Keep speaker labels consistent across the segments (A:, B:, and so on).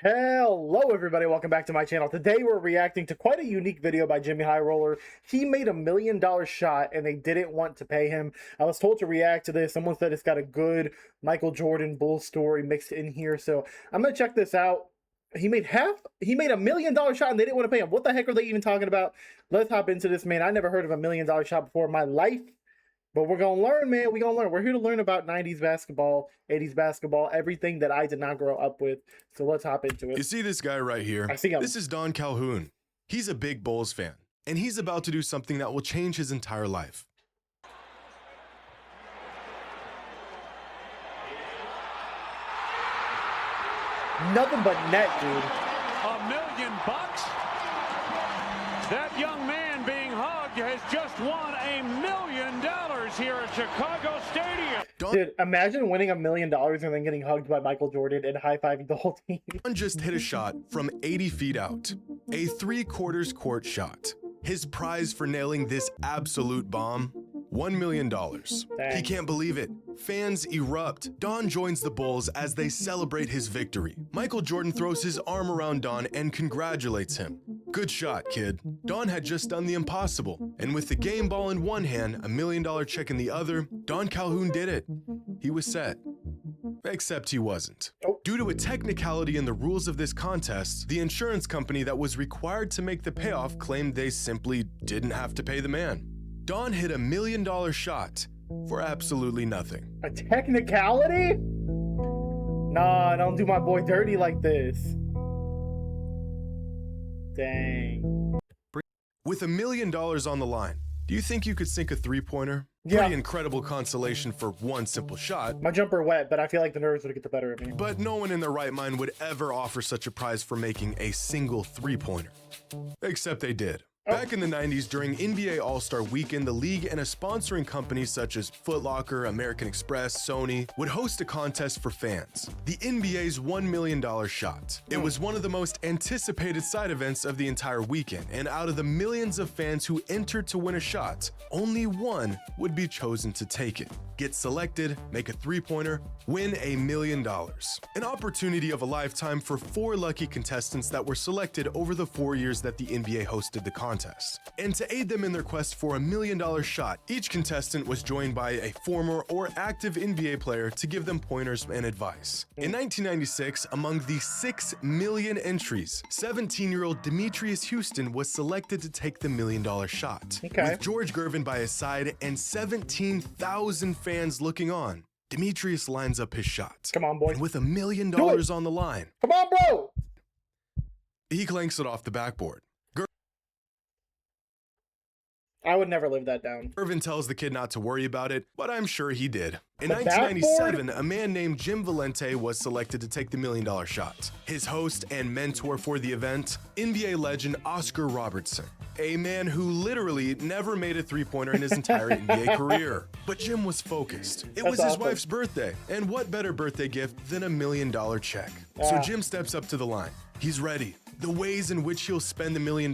A: Hello everybody, welcome back to my channel. Today we're reacting to quite a unique video by Jimmy High Roller. He made $1 million shot and they didn't want to pay him. I was told to react to this. Someone said it's got a good Michael Jordan Bull story mixed in here, so I'm gonna check this out. He made $1 million shot and they didn't want to pay him. What the heck are they even talking about? Let's hop into this, man. I never heard of $1 million shot before in my life. But we're going to learn, man. We're going to learn. We're here to learn about 90s basketball, 80s basketball, everything that I did not grow up with. So let's hop into it.
B: You see this guy right here?
A: I see him.
B: This is Don Calhoun. He's a big Bulls fan, and he's about to do something that will change his entire life.
A: Nothing but net, dude.
C: $1 million bucks? That young man being hugged has just won $1 million here at Chicago Stadium.
B: Don
A: Imagine winning $1 million and then getting hugged by Michael Jordan and high-fiving the whole team.
B: just hit a shot from 80 feet out, a 3/4 court shot. His prize for nailing this absolute bomb, $1 million.
A: Dang.
B: He can't believe it. Fans erupt. Don joins the Bulls as they celebrate his victory. Michael Jordan throws his arm around Don and congratulates him. Good shot, kid. Don had just done the impossible, and with the game ball in one hand, $1 million check in the other, Don Calhoun did it. He was set. Except he wasn't.
A: Oh.
B: Due to a technicality in the rules of this contest, the insurance company that was required to make the payoff claimed they simply didn't have to pay the man. Don hit $1 million shot for absolutely nothing.
A: A technicality? Nah, don't do my boy dirty like this. Dang.
B: With $1 million on the line, do you think you could sink a three-pointer?
A: Yeah.
B: Pretty incredible consolation for one simple shot.
A: My jumper wet, but I feel like the nerves would get the better of me.
B: But no one in their right mind would ever offer such a prize for making a single three-pointer. Except they did. Back in the 90s, during NBA All-Star Weekend, the league and a sponsoring company such as Foot Locker, American Express, Sony would host a contest for fans, the NBA's $1 million shot. It was one of the most anticipated side events of the entire weekend, and out of the millions of fans who entered to win a shot, only one would be chosen to take it. Get selected, make a three-pointer, win $1 million. An opportunity of a lifetime for 4 lucky contestants that were selected over the 4 years that the NBA hosted the contest. And to aid them in their quest for $1 million shot, each contestant was joined by a former or active NBA player to give them pointers and advice. In 1996, among the 6 million entries, 17-year-old Demetrius Houston was selected to take the $1 million shot.
A: Okay.
B: With George Gervin by his side and 17,000 fans looking on, Demetrius lines up his shot.
A: Come on, boy.
B: And with $1 million
A: Do it.
B: on the line,
A: Come on, bro.
B: he clanks it off the backboard.
A: I would never live that down.
B: Gervin tells the kid not to worry about it, but I'm sure he did. In
A: The
B: 1997, a man named Jim Valente was selected to take the $1 million shot. His host and mentor for the event, NBA legend Oscar Robertson, a man who literally never made a three-pointer in his entire NBA career. But Jim was focused. It was his
A: awesome.
B: wife's birthday, and what better birthday gift than $1 million check? So Jim steps up to the line. He's ready. The ways in which he'll spend $1 million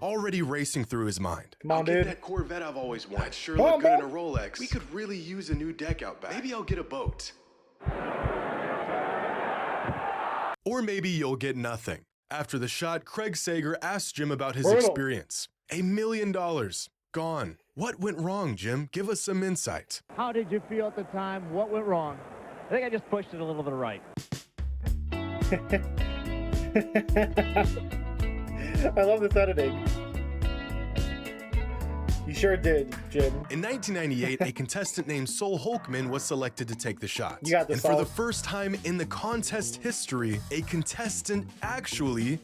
B: already racing through his mind.
A: Come on,
B: I'll get
A: dude.
B: that Corvette I've always wanted. That sure
A: Come
B: look
A: on,
B: good in
A: bro.
B: a Rolex. We could really use a new deck out back. Maybe I'll get a boat. Or maybe you'll get nothing. After the shot, Craig Sager asked Jim about his
A: Brutal.
B: experience. $1 million. Gone. What went wrong, Jim? Give us some insight.
D: How did you feel at the time? What went wrong?
E: I think I just pushed it a little to the right.
A: I love this editing. You sure did, Jim.
B: In 1998, a contestant named Sol Holkman was selected to take the shot.
A: You got this,
B: and for
A: Sol.
B: the first time in the contest history, a contestant actually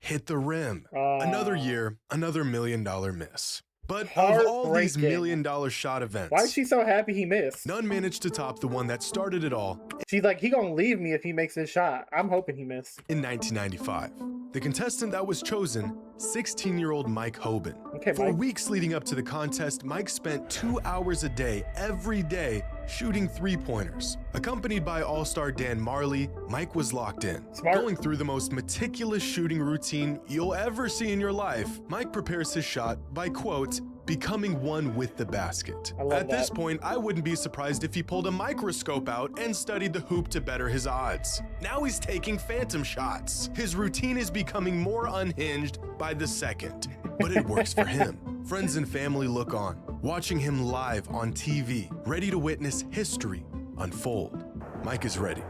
B: hit the rim. Another year, another $1 million miss. But of all these $1
A: Heartbreaking.
B: million shot events,
A: Why is she so happy he missed?
B: none managed to top the one that started it all
A: She's like, he gonna leave me if he makes his shot. I'm hoping he missed.
B: in 1995. The contestant that was chosen 16-year-old Mike Hoban.
A: Okay,
B: For
A: Mike.
B: weeks leading up to the contest, Mike spent 2 hours a day, every day, shooting three-pointers. Accompanied by all-star Dan Marley, Mike was locked in.
A: Smart.
B: Going through the most meticulous shooting routine you'll ever see in your life, Mike prepares his shot by, quote, becoming one with the basket.
A: I love
B: At this
A: that.
B: point, I wouldn't be surprised if he pulled a microscope out and studied the hoop to better his odds. Now he's taking phantom shots. His routine is becoming more unhinged by the second, but it works for him. Friends and family look on, watching him live on TV, ready to witness history unfold. Mike is ready.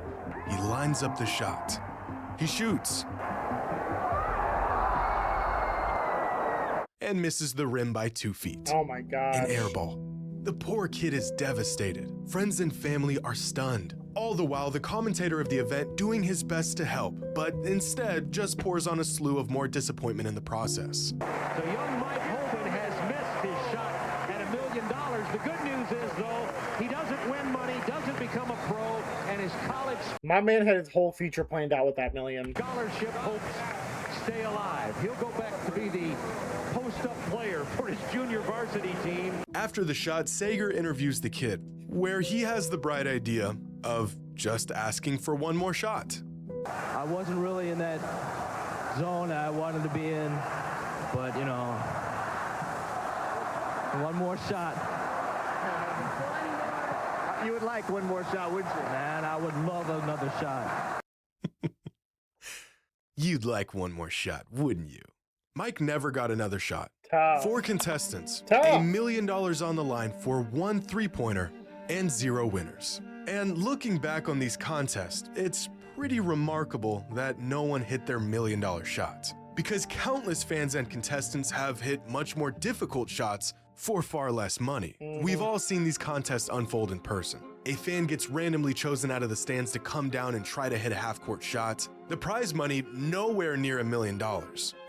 B: He lines up the shot. He shoots. And misses the rim by 2 feet.
A: Oh my god.
B: An air ball. The poor kid is devastated. Friends and family are stunned. All the while, the commentator of the event doing his best to help, but instead just pours on a slew of more disappointment in the process.
E: So young Mike Hoban has missed his shot at $1 million. The good news is, though, he doesn't win money, doesn't become a pro, and his college
A: My man had his whole future planned out with that million.
E: scholarship hopes stay alive. He'll go back to be the post-up player for his junior varsity team.
B: After the shot, Sager interviews the kid, where he has the bright idea of just asking for one more shot.
F: I wasn't really in that zone I wanted to be in, but you know, one more shot.
D: You would like one more shot, wouldn't you?
F: Man, I would love another shot.
B: You'd like one more shot, wouldn't you? Mike never got another shot.
A: Tough.
B: 4 contestants,
A: Tough.
B: $1 million on the line for 1 three-pointer, and 0 winners. And looking back on these contests, it's pretty remarkable that no one hit their $1 million shot. Because countless fans and contestants have hit much more difficult shots for far less money. We've all seen these contests unfold in person. A fan gets randomly chosen out of the stands to come down and try to hit a half-court shot. The prize money nowhere near $1 million.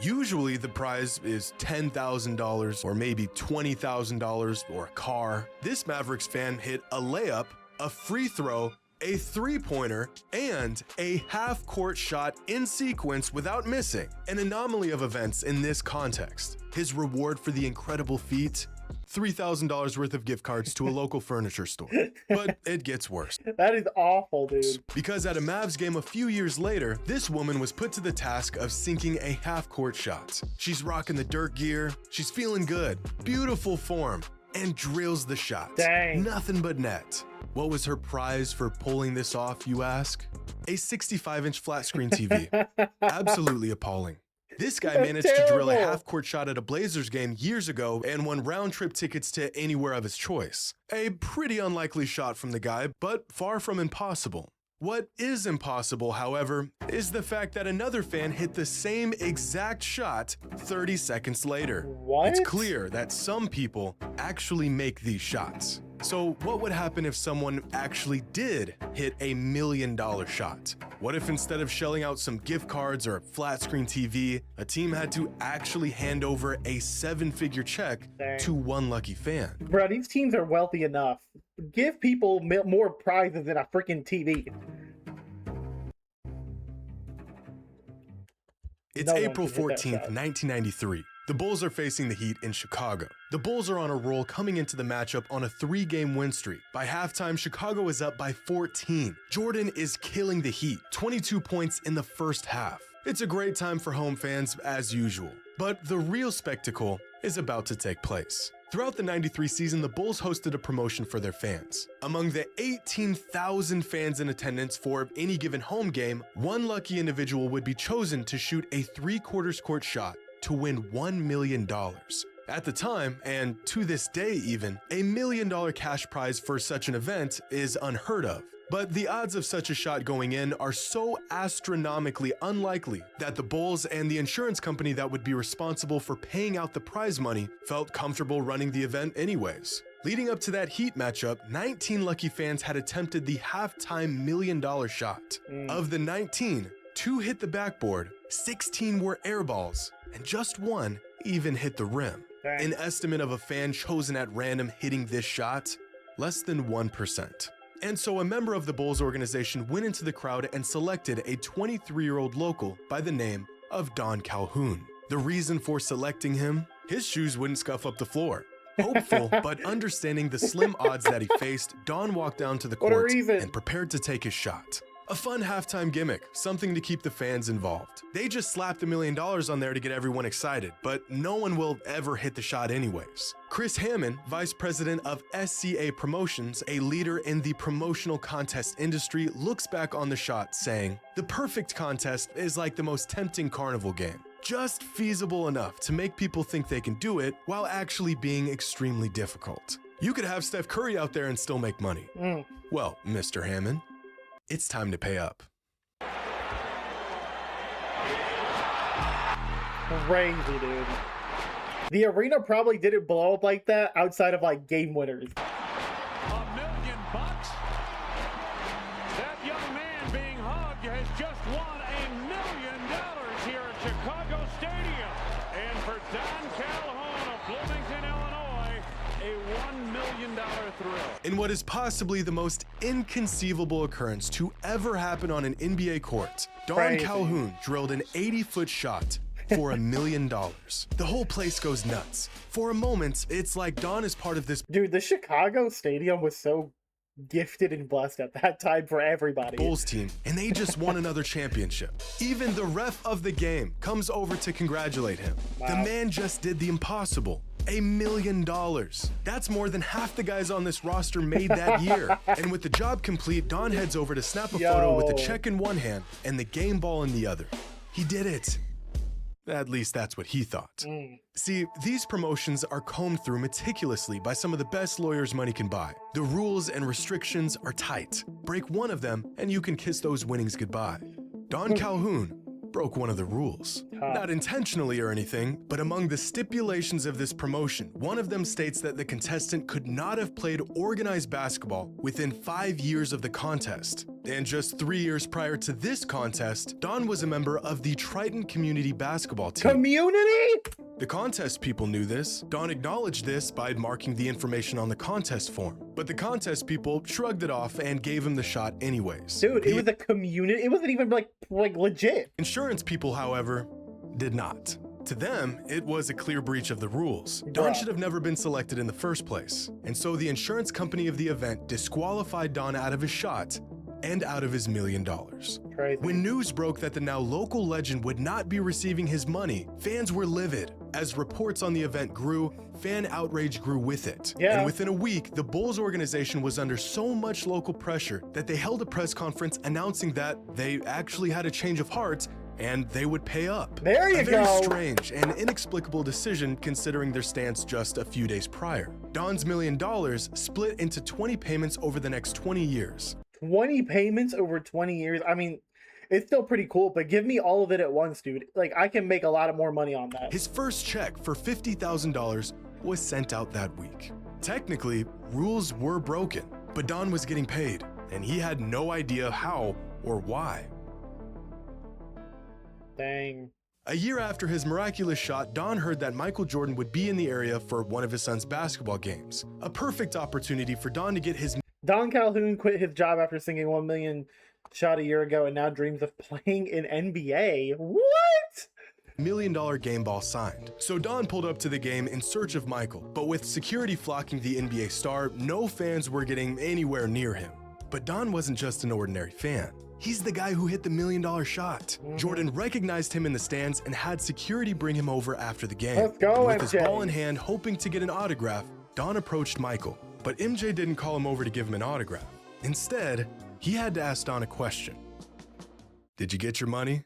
B: Usually the prize is $10,000 or maybe $20,000 or a car. This Mavericks fan hit a layup, a free throw, a three-pointer, and a half-court shot in sequence without missing. An anomaly of events in this context. His reward for the incredible feat? $3,000 worth of gift cards to a local furniture store. But it gets worse.
A: That is awful, dude.
B: Because at a Mavs game a few years later, this woman was put to the task of sinking a half-court shot. She's rocking the dirt gear, she's feeling good, beautiful form, and drills the shot.
A: Dang.
B: Nothing but net. What was her prize for pulling this off, you ask? A 65-inch flat screen TV. Absolutely appalling. This guy
A: That's
B: managed to drill a
A: terrible.
B: half-court shot at a Blazers game years ago and won round-trip tickets to anywhere of his choice. A pretty unlikely shot from the guy, but far from impossible. What is impossible, however, is the fact that another fan hit the same exact shot 30 seconds later.
A: What?
B: It's clear that some people actually make these shots. So what would happen if someone actually did hit a $1 million shot? What if instead of shelling out some gift cards or a flat screen TV, a team had to actually hand over a 7-figure check
A: Dang.
B: to one lucky fan?
A: Bro, these teams are wealthy enough. Give people more prizes than a freaking TV.
B: It's
A: No one
B: April
A: can hit that
B: 14th,
A: shot.
B: 1993. The Bulls are facing the Heat in Chicago. The Bulls are on a roll coming into the matchup on a 3-game win streak. By halftime, Chicago is up by 14. Jordan is killing the Heat, 22 points in the first half. It's a great time for home fans as usual. But the real spectacle is about to take place. Throughout the 93 season, the Bulls hosted a promotion for their fans. Among the 18,000 fans in attendance for any given home game, one lucky individual would be chosen to shoot a 3/4 court shot to win $1 million. At the time, and to this day even, a $1 million cash prize for such an event is unheard of. But the odds of such a shot going in are so astronomically unlikely that the Bulls and the insurance company that would be responsible for paying out the prize money felt comfortable running the event anyways. Leading up to that Heat matchup, 19 lucky fans had attempted the halftime $1 million shot. Of the 19, 2 hit the backboard, 16 were air balls, and just 1 even hit the rim.
A: Dang.
B: An estimate of a fan chosen at random hitting this shot? Less than 1%. And so a member of the Bulls organization went into the crowd and selected a 23-year-old local by the name of Don Calhoun. The reason for selecting him? His shoes wouldn't scuff up the floor. Hopeful, but understanding the slim odds that he faced, Don walked down to the court and prepared to take his shot. A fun halftime gimmick, something to keep the fans involved. They just slapped $1 million on there to get everyone excited, but no one will ever hit the shot anyways. Chris Hammond, vice president of SCA Promotions, a leader in the promotional contest industry, looks back on the shot saying, "The perfect contest is like the most tempting carnival game. Just feasible enough to make people think they can do it while actually being extremely difficult. You could have Steph Curry out there and still make money." Well, Mr. Hammond, it's time to pay up.
A: Crazy, dude. The arena probably didn't blow up like that outside of like game winners.
C: $1 million. That young man being hugged has just won $1 million here at Chicago Stadium. And for Don Calhoun of Bloomington, Illinois, a $1 million thrill.
B: In what is possibly the most inconceivable occurrence to ever happen on an NBA court, Don Calhoun drilled an 80-foot shot for $1 million. The whole place goes nuts. For a moment, it's like Don is part of this
A: Dude, the Chicago Stadium was so gifted and blessed at that time for everybody.
B: Bulls team, and they just won another championship. Even the ref of the game comes over to congratulate him. The man just did the impossible. $1 million. That's more than half the guys on this roster made that year. And with the job complete, Don heads over to snap a photo with the check in one hand and the game ball in the other. He did it. At least that's what he thought. See, these promotions are combed through meticulously by some of the best lawyers money can buy. The rules and restrictions are tight. Break one of them and you can kiss those winnings goodbye. Don Calhoun broke one of the rules. Not intentionally or anything, but among the stipulations of this promotion, one of them states that the contestant could not have played organized basketball within 5 years of the contest. And just 3 years prior to this contest, Don was a member of the Triton Community Basketball team.
A: Community?
B: The contest people knew this. Don acknowledged this by marking the information on the contest form. But the contest people shrugged it off and gave him the shot anyways.
A: Dude, it was a community. It wasn't even like legit.
B: Insurance people, however, did not. To them, it was a clear breach of the rules. Don should have never been selected in the first place. And so the insurance company of the event disqualified Don out of his shot and out of his $1 million.
A: Crazy.
B: When news broke that the now local legend would not be receiving his money, fans were livid. As reports on the event grew, fan outrage grew with it. And within a week, the Bulls organization was under so much local pressure that they held a press conference announcing that they actually had a change of heart and they would pay up.
A: There you go.
B: A very strange and inexplicable decision considering their stance just a few days prior. Don's $1 million split into 20 payments over the next 20 years.
A: 20 payments over 20 years. I mean, it's still pretty cool, but give me all of it at once, dude. Like, I can make a lot of more money on that.
B: His first check for $50,000 was sent out that week. Technically, rules were broken, but Don was getting paid, and he had no idea how or why.
A: Dang.
B: A year after his miraculous shot, Don heard that Michael Jordan would be in the area for one of his son's basketball games. A perfect opportunity for Don to get his
A: Don Calhoun quit his job after singing 1 million shot a year ago and now dreams of playing in NBA. What?
B: $1 million game ball signed. So Don pulled up to the game in search of Michael, but with security flocking the NBA star, no fans were getting anywhere near him. But Don wasn't just an ordinary fan. He's the guy who hit the $1 million shot. Jordan recognized him in the stands and had security bring him over after the game.
A: Let's go,
B: With
A: MJ.
B: his ball in hand, hoping to get an autograph, Don approached Michael. But MJ didn't call him over to give him an autograph. Instead, he had to ask Don a question. Did you get your money?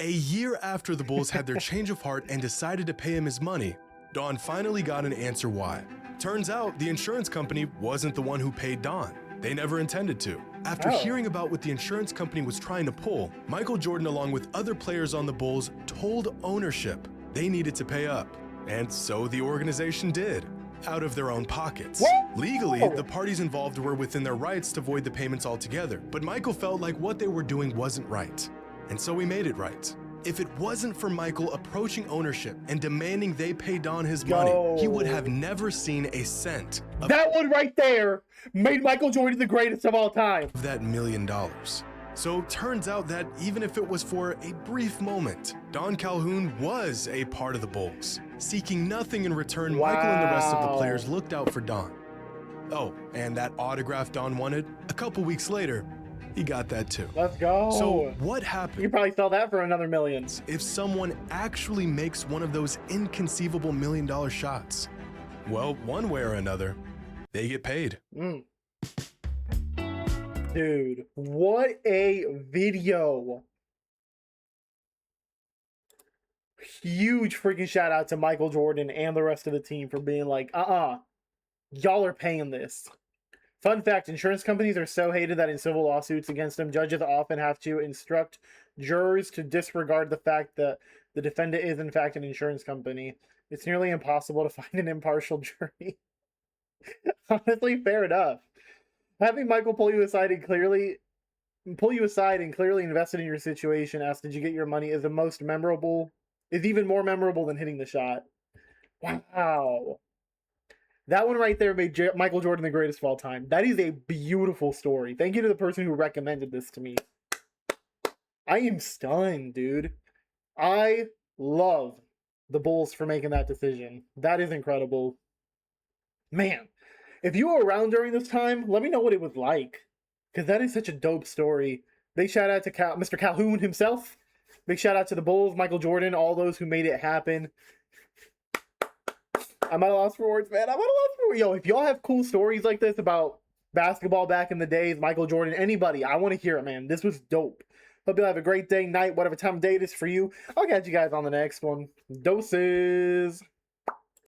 B: A year after the Bulls had their change of heart and decided to pay him his money, Don finally got an answer why. Turns out the insurance company wasn't the one who paid Don. They never intended to. After hearing about what the insurance company was trying to pull, Michael Jordan, along with other players on the Bulls, told ownership they needed to pay up. And so the organization did. Out of their own pockets. Legally, the parties involved were within their rights to void the payments altogether, but Michael felt like what they were doing wasn't right, and so he made it right. If it wasn't for Michael approaching ownership and demanding they pay Don his money, he would have never seen a cent of
A: That one right there made Michael Jordan the greatest of all time.
B: that $1 million. So turns out that even if it was for a brief moment, Don Calhoun was a part of the Bulls. Seeking nothing in return, Michael and the rest of the players looked out for Don. Oh, and that autograph Don wanted, a couple weeks later, he got that too.
A: Let's go.
B: So what happens?
A: You probably sell that for another million.
B: If someone actually makes one of those inconceivable $1 million shots? Well, one way or another, they get paid.
A: Dude, what a video. Huge freaking shout out to Michael Jordan and the rest of the team for being like, y'all are paying this. Fun fact, insurance companies are so hated that in civil lawsuits against them, judges often have to instruct jurors to disregard the fact that the defendant is in fact an insurance company. It's nearly impossible to find an impartial jury. Honestly, fair enough. Having Michael pull you aside and clearly invested in your situation, ask did you get your money, is even more memorable than hitting the shot. Wow. That one right there made Michael Jordan the greatest of all time. That is a beautiful story. Thank you to the person who recommended this to me. I am stunned, dude. I love the Bulls for making that decision. That is incredible. Man, if you were around during this time, let me know what it was like. Because that is such a dope story. Big shout out to Mr. Calhoun himself. Big shout out to the Bulls, Michael Jordan, all those who made it happen. I'm at a loss for words, man. I'm at a loss for words. Yo, if y'all have cool stories like this about basketball back in the days, Michael Jordan, anybody, I want to hear it, man. This was dope. Hope you have a great day, night, whatever time of day it is for you. I'll catch you guys on the next one. Doses.